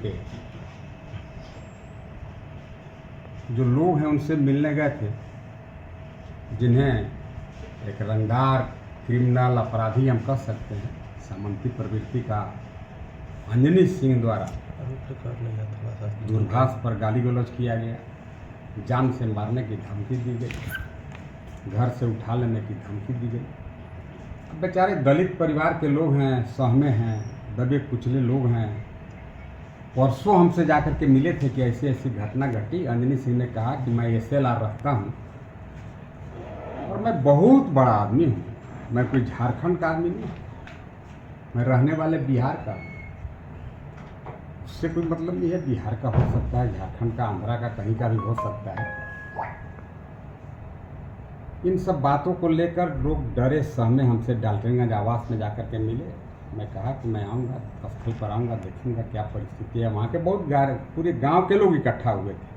के जो लोग हैं उनसे मिलने गए थे, जिन्हें एक रंगदार क्रिमिनल अपराधी हम कह सकते हैं, सामंती प्रवृत्ति का अंजनी सिंह द्वारा दूरभाष पर गाली गलौज किया गया, जान से मारने की धमकी दी गई, घर से उठा लेने की धमकी दी गई। अब बेचारे दलित परिवार के लोग हैं, सहमे हैं, दबे कुचले लोग हैं। परसों हमसे जाकर के मिले थे कि ऐसी ऐसी घटना घटी। अंजनी सिंह ने कहा कि मैं SLR रखता हूँ और मैं बहुत बड़ा आदमी हूँ, मैं कोई झारखंड का आदमी नहीं, मैं रहने वाले बिहार का। उससे कोई मतलब नहीं है, बिहार का हो सकता है, झारखंड का, आंध्रा का, कहीं का भी हो सकता है। इन सब बातों को लेकर लोग डरे सहमे हमसे डाल्टनगंज आवास में जाकर के मिले। मैं कहा कि मैं आऊँगा, स्थल पर आऊँगा, देखूँगा क्या परिस्थिति है। वहाँ के बहुत पूरे गांव के लोग इकट्ठा हुए थे।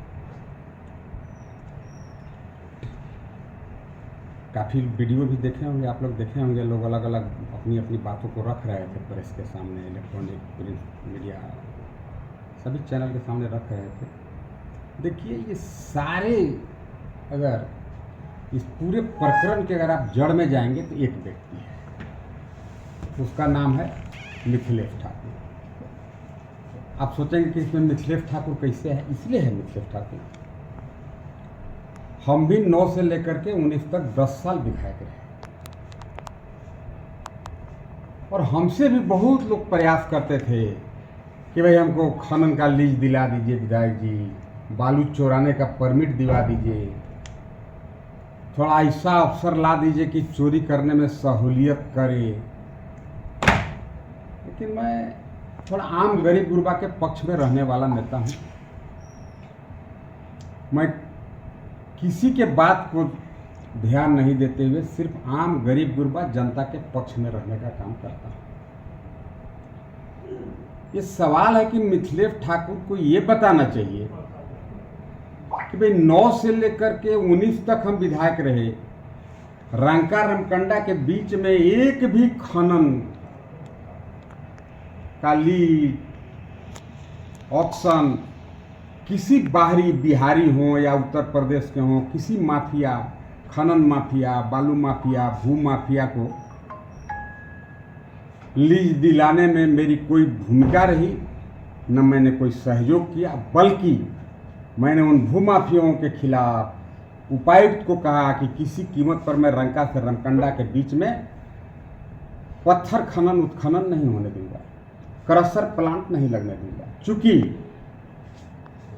काफ़ी वीडियो भी देखे होंगे, आप लोग देखे होंगे, लोग अलग अलग अपनी अपनी बातों को रख रहे थे प्रेस के सामने, इलेक्ट्रॉनिक प्रिंट मीडिया सभी चैनल के सामने रख रहे थे। देखिए, ये सारे अगर इस पूरे प्रकरण के अगर आप जड़ में जाएंगे तो एक व्यक्ति है, उसका नाम है मिथिलेश ठाकुर। आप सोचेंगे कि इसमें मिथिलेश ठाकुर कैसे है? इसलिए है मिथिलेश ठाकुर, हम भी 9 से लेकर के 19 तक 10 साल विधायक रहे और हमसे भी बहुत लोग प्रयास करते थे कि भाई हमको खनन का लीज दिला दीजिए विधायक जी, बालू चोराने का परमिट दिवा दीजिए, थोड़ा ऐसा अवसर ला दीजिए कि चोरी करने में सहूलियत करे। लेकिन मैं थोड़ा आम गरीब गुरबा के पक्ष में रहने वाला नेता हूँ। मैं किसी के बात को ध्यान नहीं देते हुए सिर्फ आम गरीब गुरबा जनता के पक्ष में रहने का काम करता हूँ। ये सवाल है कि मिथिलेश ठाकुर को ये बताना चाहिए कि भाई 9 से लेकर के 19 तक हम विधायक रहे, रंका रमकंडा के बीच में एक भी खनन का लीज, ऑक्शन किसी बाहरी बिहारी हो या उत्तर प्रदेश के हो, किसी माफिया, खनन माफिया, बालू माफिया, भू माफिया को लीज दिलाने में मेरी कोई भूमिका रही, न मैंने कोई सहयोग किया, बल्कि मैंने उन भूमाफियाओं के खिलाफ उपायुक्त को कहा कि किसी कीमत पर मैं रंका से रमकंडा के बीच में पत्थर खनन उत्खनन नहीं होने दूंगा, क्रशर प्लांट नहीं लगने दूंगा। चूंकि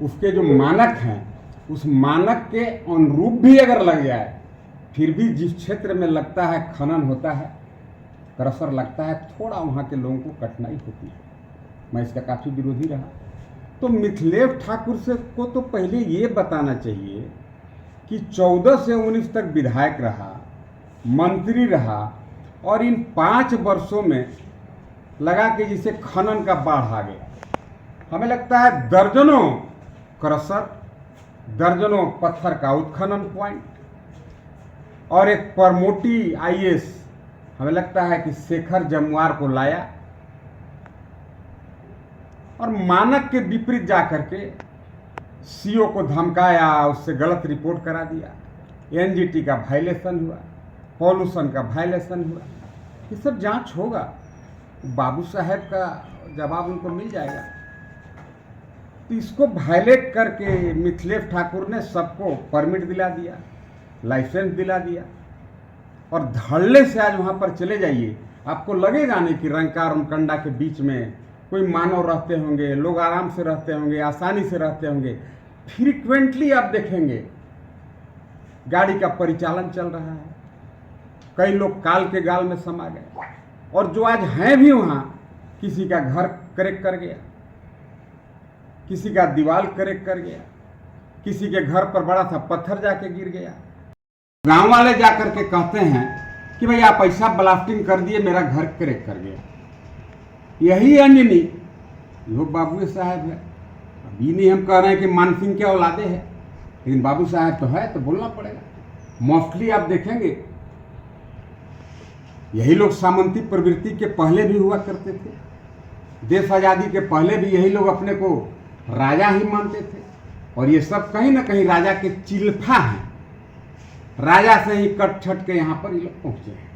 उसके जो मानक हैं, उस मानक के अनुरूप भी अगर लग जाए, फिर भी जिस क्षेत्र में लगता है खनन होता है, क्रशर लगता है, थोड़ा वहाँ के लोगों को कठिनाई होती है। मैं इसका काफ़ी विरोधी रहा। तो मिथिलेश ठाकुर से को तो पहले ये बताना चाहिए कि 14 से 19 तक विधायक रहा, मंत्री रहा, और इन 5 वर्षों में लगा कि जिसे खनन का बाढ़ आ गया। हमें लगता है दर्जनों क्रशर, दर्जनों पत्थर का उत्खनन पॉइंट और एक परमोटी IAS, हमें लगता है कि शेखर जमुआर को लाया और मानक के विपरीत जाकर के CO को धमकाया, उससे गलत रिपोर्ट करा दिया, NGT का वायलेशन हुआ, पॉल्यूशन का वायलेशन हुआ। ये सब जांच होगा, बाबू साहब का जवाब उनको मिल जाएगा। तो इसको वायलेट करके मिथिलेश ठाकुर ने सबको परमिट दिला दिया, लाइसेंस दिला दिया, और धड़ल्ले से आज वहाँ पर चले जाइए, आपको लगेगा नहीं कि रंका रमकंडा के बीच में कोई मानव रहते होंगे, लोग आराम से रहते होंगे, आसानी से रहते होंगे। फ्रीक्वेंटली आप देखेंगे गाड़ी का परिचालन चल रहा है, कई लोग काल के गाल में समा गए, और जो आज हैं भी वहाँ, किसी का घर करेक्ट कर गया, किसी का दीवार करेक्ट कर गया, किसी के घर पर बड़ा सा पत्थर जाके गिर गया। गांव वाले जाकर के कहते हैं कि भाई आप ऐसा ब्लास्टिंग कर दिए, मेरा घर करेक्ट कर गया। यही अंजनी, यो बाबू साहब है। अभी नहीं हम कह रहे हैं कि मानसिंह के औलादे है, लेकिन बाबू साहब तो है, तो बोलना पड़ेगा। मोस्टली आप देखेंगे यही लोग सामंती प्रवृत्ति के पहले भी हुआ करते थे। देश आज़ादी के पहले भी यही लोग अपने को राजा ही मानते थे, और ये सब कहीं ना कहीं राजा के चिल्फा हैं। राजा से ही कट छट के यहाँ पर ये लोग पहुँचे हैं।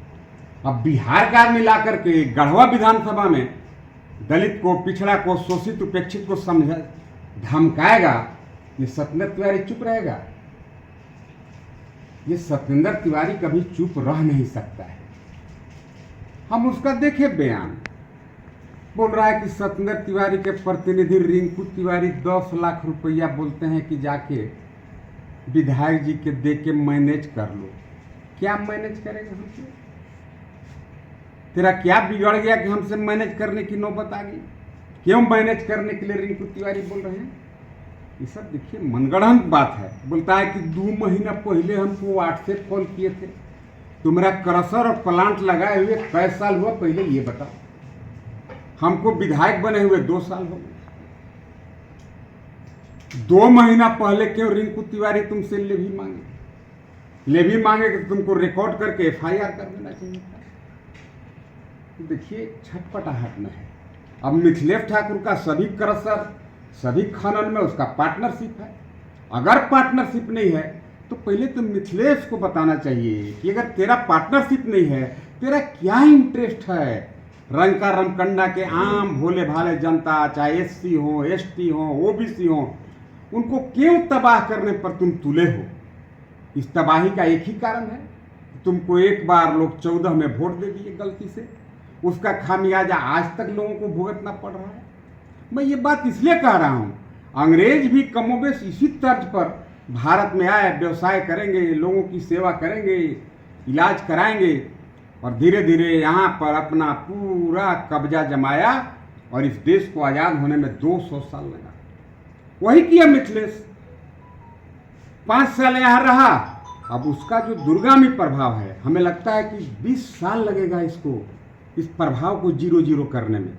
अब बिहार का मिला करके गढ़वा विधानसभा में दलित को, पिछड़ा को, शोषित उपेक्षित को समझा धमकाएगा, ये सत्येंद्र तिवारी चुप रहेगा? ये सत्येंद्र तिवारी कभी चुप रह नहीं सकता है। हम उसका देखे बयान, बोल रहा है कि सत्येंद्र तिवारी के प्रतिनिधि रिंकू तिवारी 10 लाख रुपया बोलते हैं कि जाके विधायक जी के दे के मैनेज कर लो। क्या मैनेज करेगा हमसे? तेरा क्या बिगड़ गया कि हमसे मैनेज करने की नौबत आ गई? क्यों मैनेज करने के लिए रिंकू तिवारी बोल रहे हैं? ये सब देखिए मनगढ़ंत बात है। बोलता है कि 2 महीना पहले हमको व्हाट्सएप कॉल किए थे। तुम्हारा क्रशर और प्लांट लगाए हुए कै साल हुआ पहले ये बताओ? हमको विधायक बने हुए 2 साल हो गए। 2 महीना पहले क्यों रिंकू तिवारी तुमसे लेवी मांगे कि तुमको रिकॉर्ड करके FIR कर देना चाहिए था। तो देखिए छटपटाहट में है। अब मिथिलेश ठाकुर का सभी क्रशर, सभी खनन में उसका पार्टनरशिप है। अगर पार्टनरशिप नहीं है तो पहले तो मिथिलेश को बताना चाहिए कि अगर तेरा पार्टनरशिप नहीं है, तेरा क्या इंटरेस्ट है रंका रमकंडा के आम भोले भाले जनता, चाहे SC हो, ST हो, OBC हो, उनको क्यों तबाह करने पर तुम तुले हो? इस तबाही का एक ही कारण है, तुमको एक बार लोग 14 में वोट दे दिए गलती से, उसका खामियाजा आज तक लोगों को भुगतना पड़ रहा है। मैं ये बात इसलिए कह रहा हूँ, अंग्रेज भी कमोबेश इसी तर्ज पर भारत में आए, व्यवसाय करेंगे, लोगों की सेवा करेंगे, इलाज कराएंगे, और धीरे धीरे यहाँ पर अपना पूरा कब्जा जमाया, और इस देश को आज़ाद होने में 200 साल लगा। वही किया मिथिलेश, 5 साल यहाँ रहा। अब उसका जो दूरगामी प्रभाव है, हमें लगता है कि 20 साल लगेगा इसको, इस प्रभाव को 0 करने में।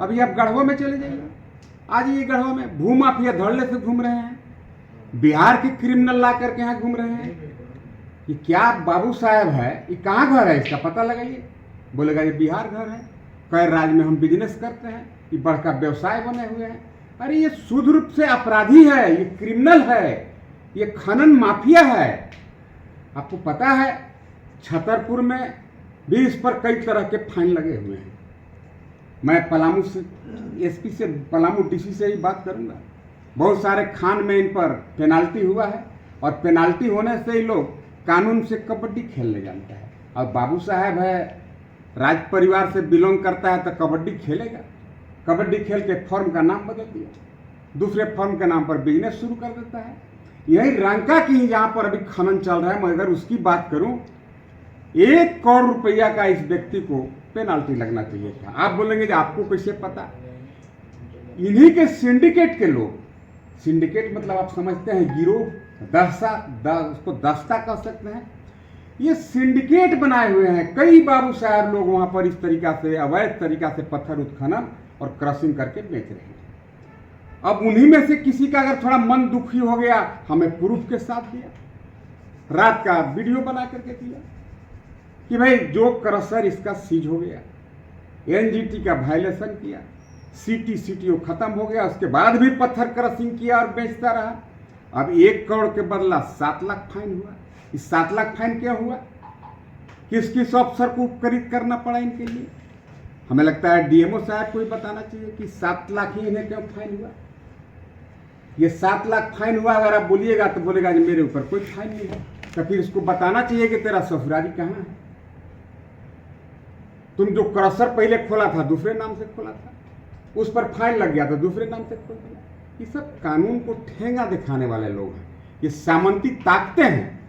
अभी आप गढ़वा में चले जाइए, आज ये गढ़वा में भूमाफिया धड़ल्ले से घूम रहे हैं, बिहार के क्रिमिनल ला करके यहाँ घूम रहे हैं। ये क्या बाबू साहब है? ये कहाँ घर है? इसका पता लगाइए। बोलेगा ये बिहार घर है, कई राज्य में हम बिजनेस करते हैं, ये बड़का व्यवसाय बने हुए हैं। अरे ये शुद्ध रूप से अपराधी है, ये क्रिमिनल है, ये खनन माफिया है। आपको पता है छतरपुर में भी इस पर कई तरह के फाइन लगे हुए हैं। मैं पलामू से SP से, पलामू DC से ही बात करूंगा। बहुत सारे खान में इन पर पेनाल्टी हुआ है, और पेनाल्टी होने से ही लोग कानून से कबड्डी खेलने जानता है। अब बाबू साहब है, राज परिवार से बिलोंग करता है, तो कबड्डी खेलेगा। कबड्डी खेल के फॉर्म का नाम बदल दिया, दूसरे फॉर्म के नाम पर बिजनेस शुरू कर देता है। यही रंका की ही जहाँ पर अभी खनन चल रहा है, मैं अगर उसकी बात करूं, 1 करोड़ रुपया का इस व्यक्ति को पेनाल्टी लगना चाहिए था। आप बोलेंगे कि आपको कैसे पता? इन्हीं के सिंडिकेट के लोग, सिंडिकेट मतलब आप समझते हैं गिरोह, उसको दस्ता कह सकते हैं। ये सिंडिकेट बनाए हुए हैं कई बाबू साहब लोग, वहां पर इस तरीका से अवैध तरीका से पत्थर उत्खनन और क्रशिंग करके बेच रहे हैं। अब उन्हीं में से किसी का अगर थोड़ा मन दुखी हो गया, हमें प्रूफ के साथ दिया, रात का वीडियो बना करके दिया कि भाई जो क्रशर इसका सीज हो गया, NGT का वायलेशन किया, CTO खत्म हो गया, उसके बाद भी पत्थर क्रशिंग किया और बेचता रहा। अब 1 करोड़ के बदला 7 लाख फाइन हुआ। इस 7 लाख फाइन क्या हुआ? किस किस अफसर को उपकरित करना पड़ा इनके लिए? हमें लगता है DMO साहब को ही बताना चाहिए कि 7 लाख ही इन्हें क्यों फाइन हुआ। ये 7 लाख फाइन हुआ, अगर आप बोलिएगा तो बोलेगा कि मेरे ऊपर कोई फाइन नहीं है, तो फिर इसको बताना चाहिए कि तेरा ससुराली कहाँ है। तुम जो क्रशर पहले खोला था दूसरे नाम से खोला था, उस पर फाइन लग गया तो दूसरे नाम से खोल दिया। ये सब कानून को ठेंगा दिखाने वाले लोग हैं, ये सामंती ताकते हैं।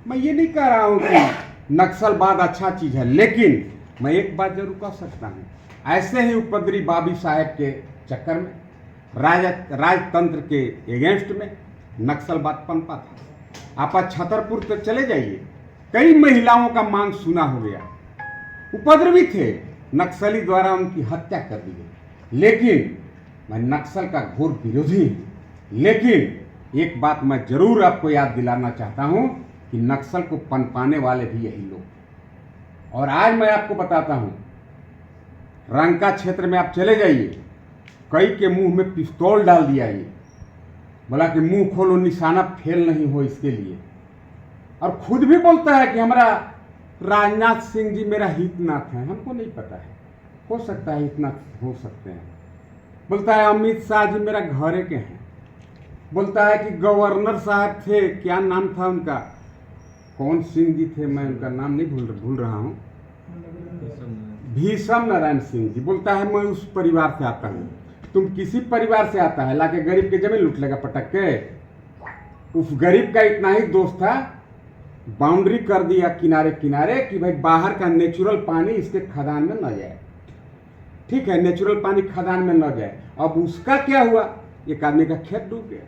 मैं ये नहीं कह रहा हूं कि नक्सलवाद अच्छा चीज है, लेकिन मैं एक बात जरूर कह सकता हूं, ऐसे ही उपद्रवी बाबी साहब के चक्कर में, राजतंत्र के एगेंस्ट में नक्सलवाद पनपा था। आप छतरपुर तो चले जाइए, कई महिलाओं का मांग सुना हो गया, उपद्रवी थे, नक्सली द्वारा उनकी हत्या कर दी गई। लेकिन मैं नक्सल का घोर विरोधी हूं, लेकिन एक बात मैं जरूर आपको याद दिलाना चाहता हूं कि नक्सल को पनपाने वाले भी यही लोग। और आज मैं आपको बताता हूं रंका क्षेत्र में आप चले जाइए, कई के मुंह में पिस्तौल डाल दिया ये, बोला कि मुंह खोलो, निशाना फेल नहीं हो इसके लिए। और खुद भी बोलता है कि हमारा राजनाथ सिंह जी मेरा हितनाथ है। हमको नहीं पता है, हो सकता है हितनाथ हो सकते हैं। बोलता है अमित शाह जी मेरा घरे के हैं। बोलता है कि गवर्नर साहब थे, क्या नाम था उनका, कौन सिंह जी थे, मैं उनका नाम नहीं भूल रहा हूँ, भीषम नारायण सिंह जी। बोलता है मैं उस परिवार से आता हूँ। तुम किसी परिवार से आता है, लाके गरीब के जमीन लूट लेगा पटक के। उस गरीब का इतना ही दोस्त था, बाउंड्री कर दिया किनारे किनारे कि भाई बाहर का नेचुरल पानी इसके खदान में न जाए। ठीक है, नेचुरल पानी खदान में न जाए। अब उसका क्या हुआ, एक आदमी का खेत डूब गया।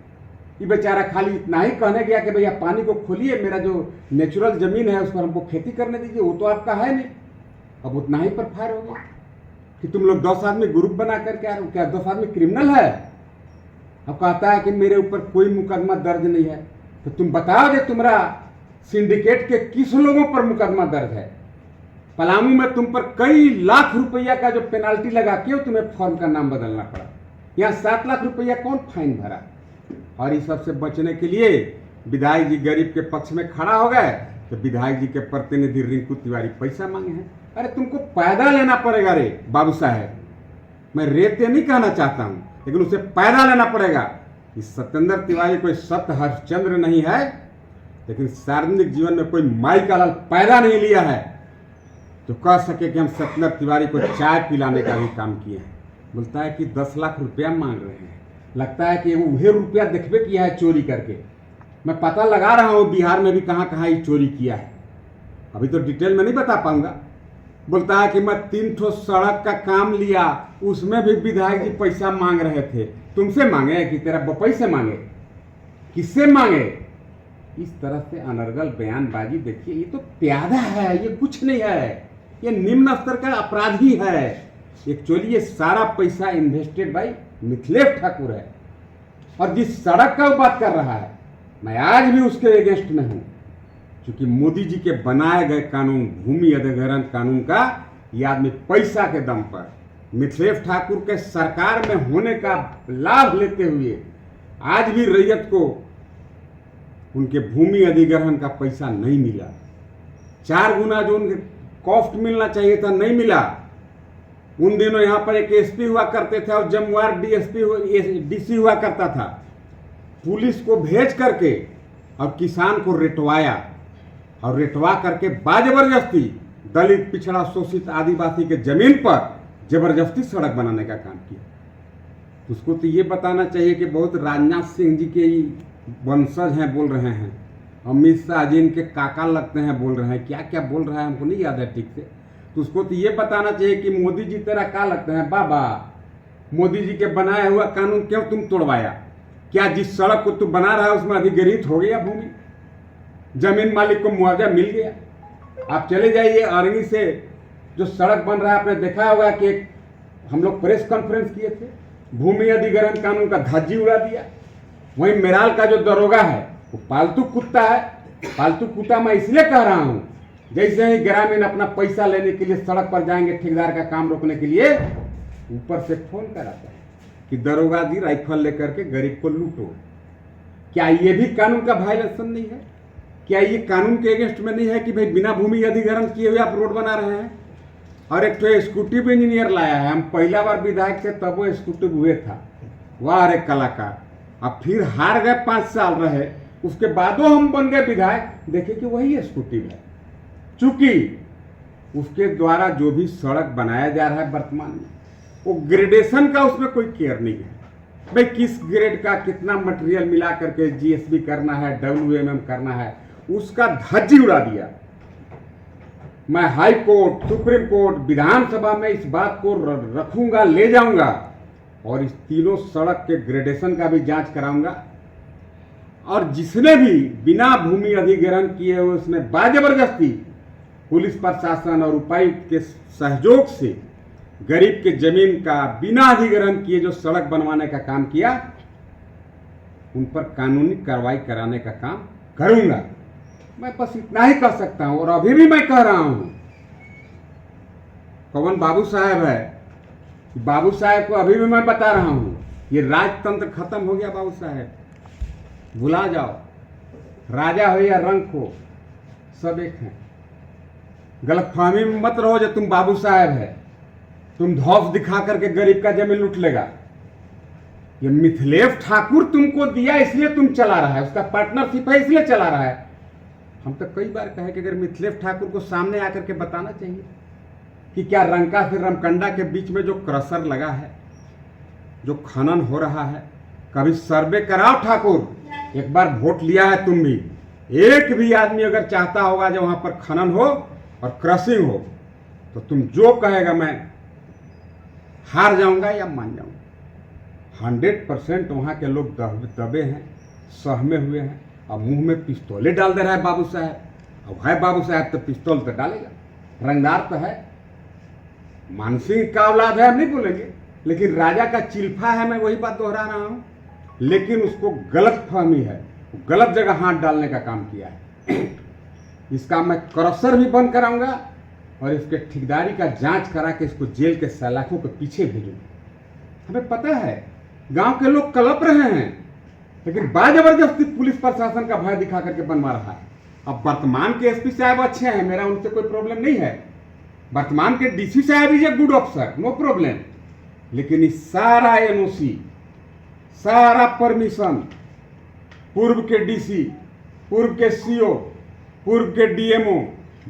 ये बेचारा खाली इतना ही कहने गया कि भैया पानी को खोलिए, मेरा जो नेचुरल जमीन है उस पर हमको खेती करने दीजिए, वो तो आपका है नहीं। अब उतना ही पर फायर हो गया कि तुम लोग 10 आदमी ग्रुप बना करके आ रहे हो, क्या 10 आदमी क्रिमिनल है? अब कहता है कि मेरे ऊपर कोई मुकदमा दर्ज नहीं है। तो तुम बताओ कि तुम्हारा सिंडिकेट के किस लोगों पर मुकदमा दर्ज है? पलामू में तुम पर कई लाख रुपया का जो पेनाल्टी लगा के तुम्हें फॉर्म का नाम बदलना पड़ा। यहाँ 7 लाख रुपया कौन फाइन भरा? और इस सब से बचने के लिए विधायक जी गरीब के पक्ष में खड़ा हो गए, तो विधायक जी के प्रतिनिधि रिंकू तिवारी पैसा मांगे हैं। अरे तुमको पैदा लेना पड़ेगा रे बाबू साहेब, मैं रेते नहीं कहना चाहता हूँ, लेकिन उसे पैदा लेना पड़ेगा। इस सत्येंद्र तिवारी कोई सत्य हरिश्चंद्र नहीं है, लेकिन सार्वजनिक जीवन में कोई माई का लाल पैदा नहीं लिया है तो कह सके कि हम सत्येंद्र तिवारी को चाय पिलाने का भी काम किए हैं। बोलता है कि 10 लाख रुपया मांग रहे हैं। लगता है कि वही रुपया देखबे किया है चोरी करके। मैं पता लगा रहा हूँ बिहार में भी कहाँ कहाँ ये चोरी किया है, अभी तो डिटेल में नहीं बता पाऊंगा। बोलता है कि मैं 3 ठो सड़क का काम लिया, उसमें भी विधायक जी पैसा मांग रहे थे। तुमसे मांगे कि तेरा बपई से मांगे, किससे मांगे? इस तरह से अनर्गल बयानबाजी देखिए, ये तो प्यादा है, ये कुछ नहीं है, ये निम्न स्तर का अपराधी है। एक्चुअली ये सारा पैसा इन्वेस्टेड बाई मिथिलेश ठाकुर है। और जिस सड़क का वो बात कर रहा है, मैं आज भी उसके अगेंस्ट में हूं, क्योंकि मोदी जी के बनाए गए कानून, भूमि अधिग्रहण कानून का ये आदमी पैसा के दम पर मिथिलेश ठाकुर के सरकार में होने का लाभ लेते हुए आज भी रैयत को उनके भूमि अधिग्रहण का पैसा नहीं मिला। 4 गुना जो उनके कॉस्ट मिलना चाहिए था नहीं मिला। उन दिनों यहाँ पर एक एसपी हुआ करते थे और जमुआर डीसी हुआ करता था। पुलिस को भेज करके और किसान को रेटवाया, और रेटवा करके बाजबरदस्ती दलित, पिछड़ा, शोषित आदिवासी के जमीन पर जबरदस्ती सड़क बनाने का काम किया। उसको तो ये बताना चाहिए कि बहुत राजनाथ सिंह जी के वंशज हैं बोल रहे हैं, अमित शाह जी इनके काका लगते हैं बोल रहे हैं, क्या क्या बोल रहा है हमको नहीं याद है ठीक से। तो उसको तो ये बताना चाहिए कि मोदी जी तेरा का लगते हैं बाबा, मोदी जी के बनाया हुआ कानून क्यों तुम तोड़वाया? क्या जिस सड़क को तुम बना रहा है उसमें अधिग्रहित हो गया भूमि, जमीन मालिक को मुआवजा मिल गया? आप चले जाइए अरंगी से जो सड़क बन रहा है, आपने देखा होगा कि हम लोग प्रेस कॉन्फ्रेंस किए थे, भूमि अधिग्रहण कानून का धज्जी उड़ा दिया। वहीं मेराल का जो दरोगा है वो पालतू कुत्ता है। पालतू कुत्ता मैं इसलिए कह रहा हूं, जैसे ही ग्रामीण अपना पैसा लेने के लिए सड़क पर जाएंगे ठेकेदार का काम रोकने के लिए, ऊपर से फोन कराता है कि दरोगा जी राइफल लेकर के गरीब को लूटो। क्या ये भी कानून का वायलेशन नहीं है? क्या ये कानून के अगेंस्ट में नहीं है कि भाई बिना भूमि अधिग्रहण किए हुए आप रोड बना रहे हैं? और एक तो एक्सिक्यूटिव इंजीनियर लाया है, हम पहला बार विधायक थे तब वो एक्सिक्यूटिव हुए था, वाह रे कलाकार। अब फिर हार गए, 5 साल रहे, उसके बादो हम बन गए विधायक, देखे कि वही एक्सिक्यूटिव है। चूंकि उसके द्वारा जो भी सड़क बनाया जा रहा है वर्तमान में, वो ग्रेडेशन का उसमें कोई केयर नहीं है। भाई किस ग्रेड का कितना मटेरियल मिला करके जीएसबी करना है, WMM करना है, उसका धज्जी उड़ा दिया। मैं हाई कोर्ट, सुप्रीम कोर्ट, विधानसभा में इस बात को रखूंगा, ले जाऊंगा, और इस तीनों सड़क के ग्रेडेशन का भी जांच कराऊंगा। और जिसने भी बिना भूमि अधिग्रहण किए हुए उसमें बाजबरदस्ती पुलिस प्रशासन और उपायुक्त के सहयोग से गरीब के जमीन का बिना अधिग्रहण किए जो सड़क बनवाने का काम किया, उन पर कानूनी कार्रवाई कराने का काम करूंगा। मैं बस इतना ही कह सकता हूं। और अभी भी मैं कह रहा हूं, पवन बाबू साहब है, बाबू साहेब को अभी भी मैं बता रहा हूं, ये राजतंत्र खत्म हो गया बाबू साहेब, भुला जाओ। राजा हो या रंक हो, सब एक हैं। गलतफहमी में मत रहो जो तुम बाबू साहेब है, तुम धौफ दिखा करके गरीब का जमीन लूट लेगा। ये मिथिलेश ठाकुर तुमको दिया इसलिए तुम चला रहा है, उसका पार्टनरशिप है इसलिए चला रहा है। हम तो कई बार कहे कि अगर मिथिलेश ठाकुर को सामने आकर के बताना चाहिए कि क्या रंका से रमकंडा के बीच में जो क्रशर लगा है, जो खनन हो रहा है, कभी सर्वे कराओ ठाकुर। एक बार वोट लिया है तुम भी, एक भी आदमी अगर चाहता होगा जो वहां पर खनन हो और क्रशिंग हो, तो तुम जो कहेगा मैं हार जाऊंगा या मान जाऊंगा। 100% वहां के लोग दबे हैं, सहमे हुए हैं। अब मुंह में पिस्तौलें डाल दे रहा है बाबू साहब। अब है बाबू साहब तो पिस्तौल तो डालेगा, रंगदार तो है, मानसिंह का औलाद है हम नहीं बोलेंगे, लेकिन राजा का चिल्फा है, मैं वही बात दोहरा रहा हूं। लेकिन उसको गलत फहमी है, गलत जगह हाथ डालने का काम किया है। इसका मैं क्रशर भी बंद कराऊंगा और इसके ठेकेदारी का जांच करा के इसको जेल के सलाखों के पीछे भेजूंगा। हमें पता है गांव के लोग कलप रहे हैं, लेकिन बाजबरदस्ती पुलिस प्रशासन का भय दिखा करके बनवा रहा है। अब वर्तमान के एसपी साहब अच्छे हैं, मेरा उनसे कोई प्रॉब्लम नहीं है। वर्तमान के डीसी साहब is a good officer, no problem. लेकिन इस सारा एनओसी, सारा परमिशन पूर्व के डीसी, पूर्व के सीओ, पूर्व के डीएमओ,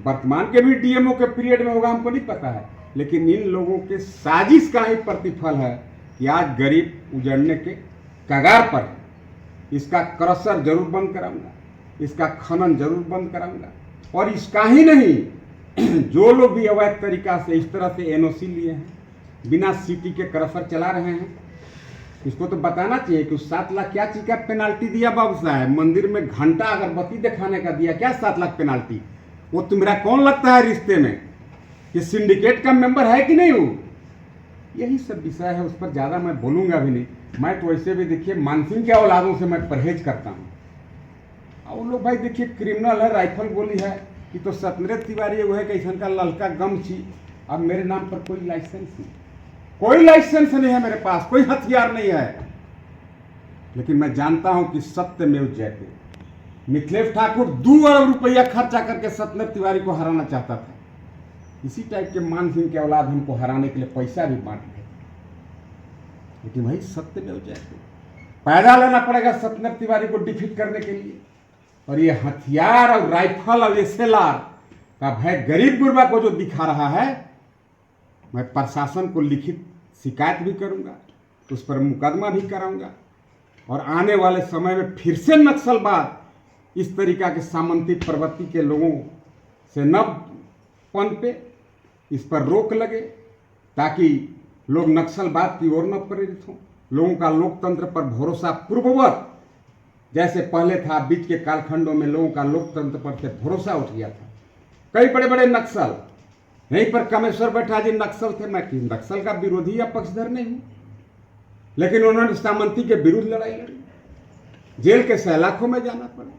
वर्तमान के भी डीएमओ के पीरियड में होगा हमको नहीं पता है, लेकिन इन लोगों के साजिश का ही प्रतिफल है कि आज गरीब उजड़ने के कगार पर है। इसका क्रशर जरूर बंद कराऊंगा, इसका खनन जरूर बंद कराऊंगा। और इसका ही नहीं, जो लोग भी अवैध तरीका से इस तरह से एनओसी लिए हैं, बिना सीटी के क्रशर चला रहे हैं, इसको तो बताना चाहिए कि उस 7 लाख क्या चीज का पेनाल्टी दिया बाबू साहब। मंदिर में घंटा अगरबत्ती दिखाने का दिया, क्या 7 लाख पेनाल्टी? वो तुम्हारा कौन लगता है रिश्ते में कि सिंडिकेट का मेंबर है कि नहीं हो? यही सब विषय है, उस पर ज़्यादा मैं बोलूँगा भी नहीं। मैं तो वैसे भी देखिए मानसिंह के औलादों से मैं परहेज करता हूँ। और लोग भाई देखिए क्रिमिनल है, राइफल गोली है कि तो सत्येंद्र तिवारी वो है कि ऐसा का ललका गम छी। अब मेरे नाम पर कोई लाइसेंस नहीं, कोई लाइसेंस नहीं है मेरे पास, कोई हथियार नहीं है। लेकिन मैं जानता हूं कि सत्यमेव जयते। मिथिलेश ठाकुर 2 अरब रुपया खर्चा करके सत्येंद्र तिवारी को हराना चाहता था। इसी टाइप के मानसिंह के औलाद हमको हराने के लिए पैसा भी बांट गए। लेकिन भाई सत्यमेव जयते, पैदा लेना पड़ेगा सत्येंद्र तिवारी को डिफीट करने के लिए। और ये हथियार और राइफल और एसएलआर का भय गरीब गुरबा को जो दिखा रहा है, मैं प्रशासन को लिखित शिकायत भी करूंगा, उस पर मुकदमा भी कराऊंगा। और आने वाले समय में फिर से नक्सलवाद इस तरीका के सामंती प्रवृत्ति के लोगों से न पनपे, इस पर रोक लगे, ताकि लोग नक्सलवाद की ओर न प्रेरित हों। लोगों का लोकतंत्र पर भरोसा पूर्ववत जैसे पहले था, बीच के कालखंडों में लोगों का लोकतंत्र पर से भरोसा उठ गया था। कई बड़े बड़े नक्सल, यहीं पर कामेश्वर बैठा जी नक्सल थे। मैं कि नक्सल का विरोधी या पक्षधर नहीं हूं, लेकिन उन्होंने सामंती के विरुद्ध लड़ाई लड़ी, जेल के सलाखों में जाना पड़ा।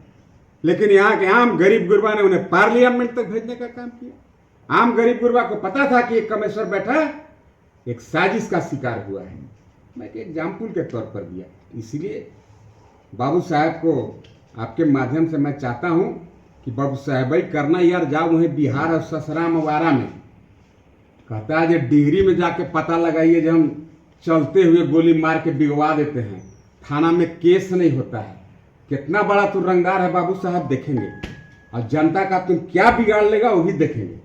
लेकिन यहाँ के आम गरीब गुरबा ने उन्हें पार्लियामेंट तक भेजने का काम किया। आम गरीब गुरबा को पता था कि एक कामेश्वर बैठा एक साजिश का शिकार हुआ है। मैं एक एग्जाम्पल के तौर पर दिया। इसलिए बाबू साहब को आपके माध्यम से मैं चाहता हूं कि बाबू साहब भाई करना यार, जाओ वहीं बिहार और ससराम वारा में, कहता है जो डिहरी में जाके पता लगाइए, जब हम चलते हुए गोली मार के बिगवा देते हैं, थाना में केस नहीं होता है। कितना बड़ा तू रंगदार है बाबू साहब, देखेंगे। और जनता का तुम क्या बिगाड़ लेगा वो भी देखेंगे।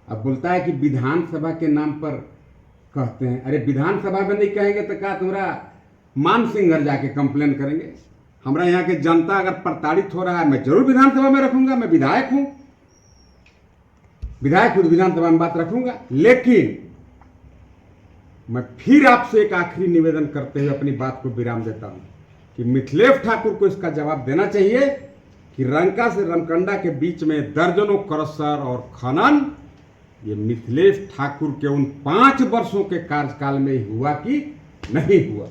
अब बोलता है कि विधानसभा के नाम पर कहते हैं, अरे विधानसभा में नहीं कहेंगे तो क्या तुम्हारा मानसिंह घर जाके कंप्लेन करेंगे? हमारा यहाँ के जनता अगर प्रताड़ित हो रहा है, मैं जरूर विधानसभा में रखूंगा। मैं विधायक हूं, विधायक खुद विधानसभा में बात रखूंगा। लेकिन मैं फिर आपसे एक आखिरी निवेदन करते हुए अपनी बात को विराम देता हूं कि मिथिलेश ठाकुर को इसका जवाब देना चाहिए कि रंका से रमकंडा के बीच में दर्जनों क्रशर और खनन ये मिथिलेश ठाकुर के उन 5 वर्षों के कार्यकाल में हुआ कि नहीं हुआ।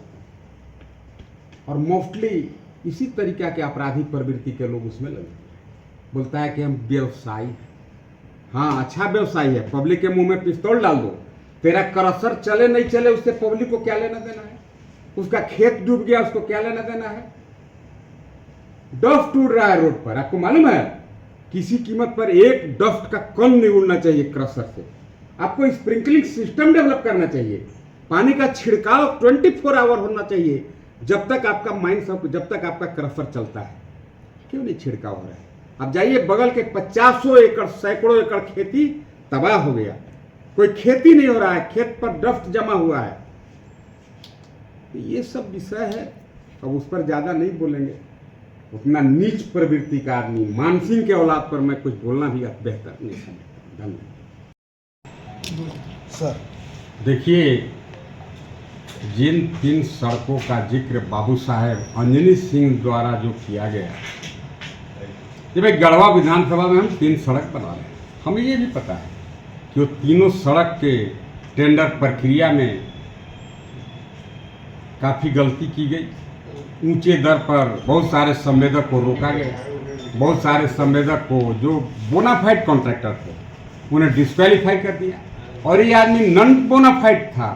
और मोस्टली इसी तरीका के आपराधिक प्रवृत्ति के लोग उसमें लगे। बोलता है कि हम व्यवसायी हैं। हाँ, अच्छा व्यवसायी है, पब्लिक के मुंह में पिस्तौल डाल दो, तेरा क्रशर चले नहीं चले उससे पब्लिक को क्या लेना देना है? उसका खेत डूब गया उसको क्या लेना देना है? डस्ट टूट रहा है रोड पर, आपको मालूम है किसी कीमत पर एक डस्ट का कण नहीं उड़ना चाहिए क्रशर से। आपको स्प्रिंकलिंग सिस्टम डेवलप करना चाहिए, पानी का छिड़काव 24 आवर होना चाहिए जब तक आपका जब तक आपका क्रशर चलता है। क्यों नहीं छिड़काव हो रहा है? अब जाइए बगल के 50 एकड़ सैकड़ों एकड़ खेती तबाह हो गया, कोई खेती नहीं हो रहा है, खेत पर डस्ट जमा हुआ है। ये सब विषय है, अब उस पर ज्यादा नहीं बोलेंगे। उतना नीच प्रवृत्ति का आदमी मानसिंह के औलाद पर मैं कुछ बोलना भी बेहतर नहीं समझता। धन्यवाद सर। देखिए, जिन 3 सड़कों का जिक्र बाबू साहेब अंजनी सिंह द्वारा जो किया गया, जब एक गढ़वा विधानसभा में हम 3 सड़क बना रहे हैं, हमें ये भी पता है कि वो तीनों सड़क के टेंडर प्रक्रिया में काफ़ी गलती की गई। ऊंचे दर पर बहुत सारे संवेदक को रोका गया, बहुत सारे संवेदक को जो बोनाफाइड कॉन्ट्रैक्टर थे उन्हें डिस्क्वालीफाई कर दिया, और ये आदमी नॉन बोनाफाइड था,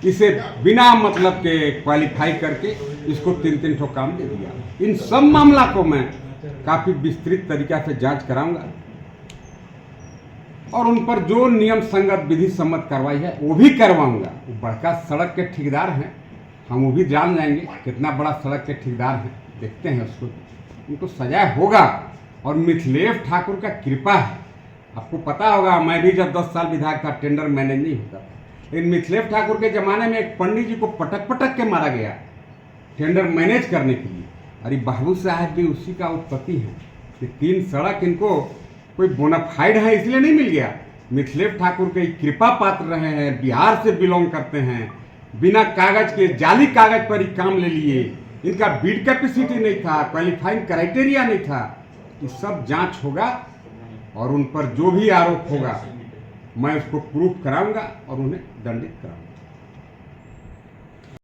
इसे बिना मतलब के क्वालिफाई करके इसको 3-3 ठो काम दे दिया। इन सब मामला को मैं काफ़ी विस्तृत तरीका से जांच कराऊंगा और उन पर जो नियम संगत विधि सम्मत कार्रवाई है वो भी करवाऊंगा। वो बड़का सड़क के ठेकेदार हैं, हम वो भी जान जाएंगे कितना बड़ा सड़क के ठेकेदार हैं, देखते हैं उसको, उनको सजा होगा। और मिथिलेश ठाकुर का कृपा है, आपको पता होगा मैं भी जब 10 साल विधायक था टेंडर मैनेज नहीं होता था, लेकिन मिथिलेश ठाकुर के ज़माने में एक पंडित जी को पटक पटक के मारा गया टेंडर मैनेज करने के लिए। अरे बाबू साहब भी उसी का उत्पत्ति है कि 3 सड़क इनको कोई बोनाफाइड है इसलिए नहीं मिल गया, मिथिलेश ठाकुर के कृपा पात्र रहे हैं, बिहार से बिलोंग करते हैं, बिना कागज के जाली कागज पर ही काम ले लिए, इनका बिड कैपेसिटी नहीं था, क्वालिफाइंग क्राइटेरिया नहीं था। ये सब जांच होगा और उन पर जो भी आरोप होगा मैं उसको प्रूफ कराऊंगा और उन्हें दंडित कराऊंगा।